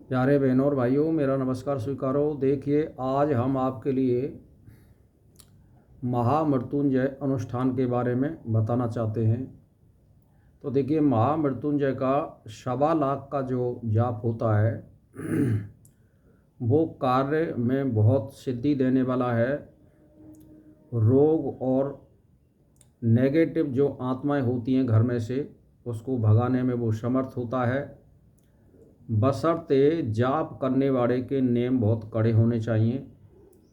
प्यारे बहनों और भाइयों, मेरा नमस्कार स्वीकारो। देखिए, आज हम आपके लिए महामृत्युंजय अनुष्ठान के बारे में बताना चाहते हैं। तो देखिए, महामृत्युंजय का 1.25 लाख का जो जाप होता है वो कार्य में बहुत सिद्धि देने वाला है। रोग और नेगेटिव जो आत्माएं होती हैं घर में से, उसको भगाने में वो समर्थ होता है। बशर्ते जाप करने वाले के नेम बहुत कड़े होने चाहिए।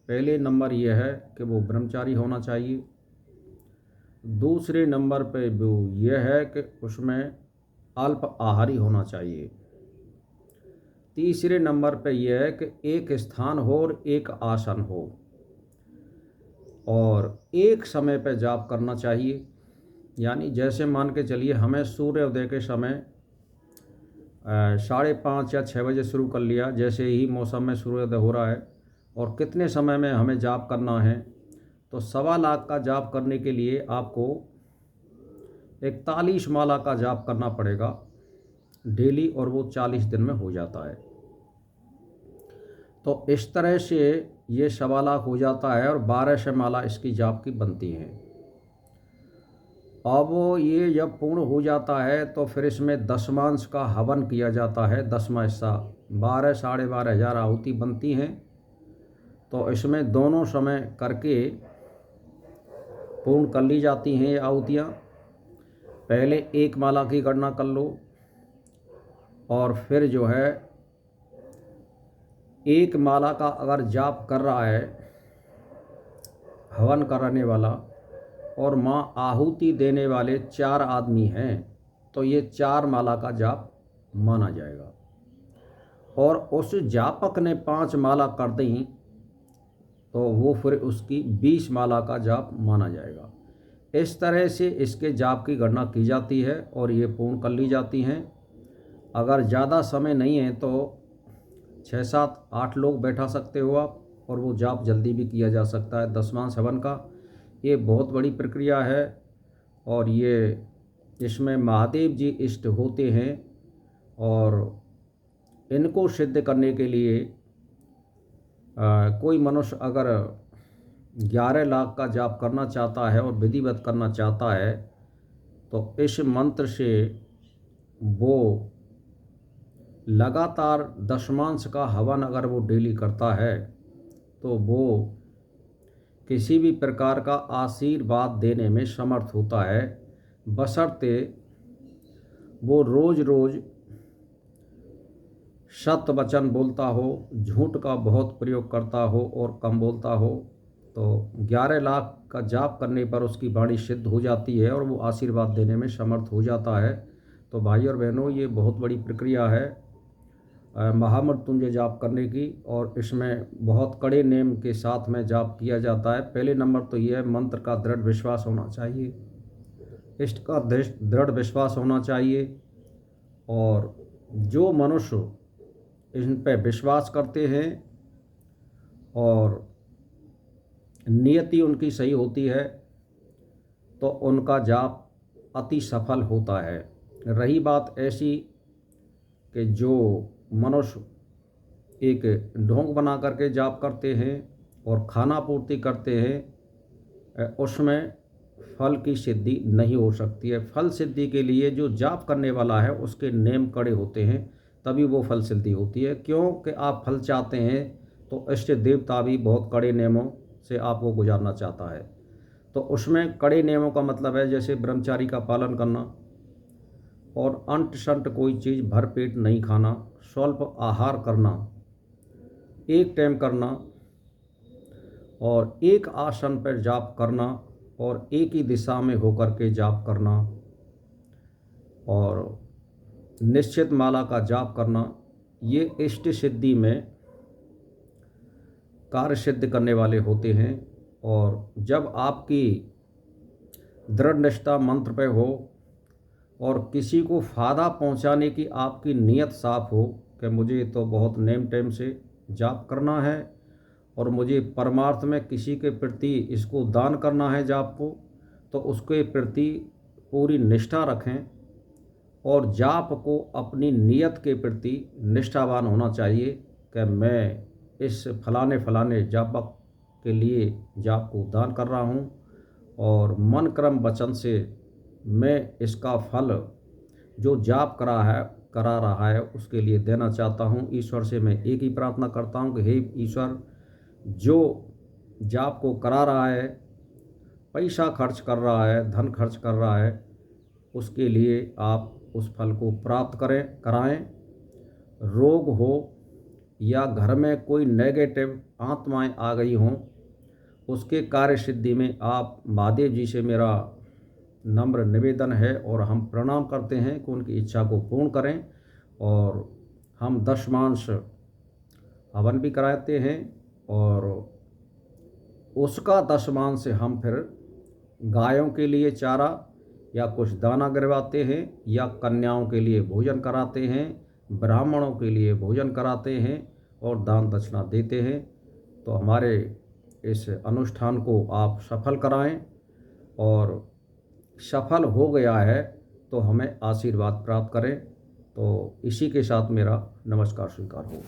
पहले नंबर यह है कि वो ब्रह्मचारी होना चाहिए। दूसरे नंबर पे वो यह है कि उसमें अल्प आहारी होना चाहिए। तीसरे नंबर पे यह है कि एक स्थान हो और एक आसन हो, और एक समय पे जाप करना चाहिए। यानी जैसे मान के चलिए, हमें सूर्योदय के समय 5:30 या 6 बजे शुरू कर लिया, जैसे ही मौसम में सूर्योदय हो रहा है, और कितने समय में हमें जाप करना है। तो 1.25 लाख का जाप करने के लिए आपको 41 माला का जाप करना पड़ेगा डेली, और वो 40 दिन में हो जाता है। तो इस तरह से ये 1.25 लाख हो जाता है, और 1200 माला इसकी जाप की बनती हैं। अब ये जब पूर्ण हो जाता है तो फिर इसमें दशमांश का हवन किया जाता है। 10वां हिस्सा 12 साढ़े 12,000 आहुति बनती हैं। तो इसमें दोनों समय करके पूर्ण कर ली जाती हैं ये आहुतियाँ। पहले 1 माला की गणना कर लो, और फिर जो है 1 माला का अगर जाप कर रहा है हवन कराने वाला, और माँ आहुति देने वाले 4 आदमी हैं, तो ये 4 माला का जाप माना जाएगा। और उस जापक ने 5 माला कर दी तो वो फिर उसकी 20 माला का जाप माना जाएगा। इस तरह से इसके जाप की गणना की जाती है और ये पूर्ण कर ली जाती हैं। अगर ज़्यादा समय नहीं है तो 6, 7, 8 लोग बैठा सकते हो आप, और वो जाप जल्दी भी किया जा सकता है। दशमांश हवन का ये बहुत बड़ी प्रक्रिया है, और ये इसमें महादेव जी इष्ट होते हैं, और इनको सिद्ध करने के लिए कोई मनुष्य अगर 11 लाख का जाप करना चाहता है और विधिवत करना चाहता है, तो इस मंत्र से वो लगातार दशमांश का हवन अगर वो डेली करता है, तो वो किसी भी प्रकार का आशीर्वाद देने में समर्थ होता है, बशर्ते वो रोज़ रोज़ सत्य वचन बोलता हो, झूठ का बहुत प्रयोग करता हो और कम बोलता हो। तो 11 लाख का जाप करने पर उसकी वाणी सिद्ध हो जाती है और वो आशीर्वाद देने में समर्थ हो जाता है। तो भाई और बहनों, ये बहुत बड़ी प्रक्रिया है महामृत्युंजय जाप करने की, और इसमें बहुत कड़े नेम के साथ में जाप किया जाता है। पहले नंबर तो यह है, मंत्र का दृढ़ विश्वास होना चाहिए, इष्ट का दृढ़ विश्वास होना चाहिए। और जो मनुष्य इन पे विश्वास करते हैं और नियति उनकी सही होती है, तो उनका जाप अति सफल होता है। रही बात ऐसी कि जो मनुष्य एक ढोंग बना करके जाप करते हैं और खाना पूर्ति करते हैं, उसमें फल की सिद्धि नहीं हो सकती है। फल सिद्धि के लिए जो जाप करने वाला है उसके नेम कड़े होते हैं, तभी वो फल सिद्धि होती है। क्योंकि आप फल चाहते हैं तो इष्ट देवता भी बहुत कड़े नियमों से आपको गुजारना चाहता है। तो उसमें कड़े नियमों का मतलब है जैसे ब्रह्मचारी का पालन करना, और अंट शंट कोई चीज़ भर पेट नहीं खाना, स्वल्प आहार करना, एक टाइम करना, और एक आसन पर जाप करना, और एक ही दिशा में होकर के जाप करना, और निश्चित माला का जाप करना। ये इष्ट सिद्धि में कार्य सिद्ध करने वाले होते हैं। और जब आपकी दृढ़ निष्ठा मंत्र पे हो और किसी को फ़ायदा पहुंचाने की आपकी नीयत साफ हो कि मुझे तो बहुत नेम टेम से जाप करना है और मुझे परमार्थ में किसी के प्रति इसको दान करना है जाप को, तो उसके प्रति पूरी निष्ठा रखें और जाप को अपनी नीयत के प्रति निष्ठावान होना चाहिए कि मैं इस फलाने फलाने जापक के लिए जाप को दान कर रहा हूँ और मन क्रम वचन से मैं इसका फल जो जाप करा रहा है उसके लिए देना चाहता हूँ। ईश्वर से मैं एक ही प्रार्थना करता हूँ कि हे ईश्वर, जो जाप को करा रहा है, पैसा खर्च कर रहा है, धन खर्च कर रहा है, उसके लिए आप उस फल को प्राप्त कराएं। रोग हो या घर में कोई नेगेटिव आत्माएं आ गई हों, उसके कार्य सिद्धि में आप महादेव जी से मेरा नम्र निवेदन है और हम प्रणाम करते हैं कि उनकी इच्छा को पूर्ण करें। और हम दशमांश हवन भी कराते हैं और उसका दशमांश से हम फिर गायों के लिए चारा या कुछ दाना गिरवाते हैं या कन्याओं के लिए भोजन कराते हैं, ब्राह्मणों के लिए भोजन कराते हैं और दान दक्षिणा देते हैं। तो हमारे इस अनुष्ठान को आप सफल कराएं और सफल हो गया है तो हमें आशीर्वाद प्राप्त करें। तो इसी के साथ मेरा नमस्कार स्वीकार हो।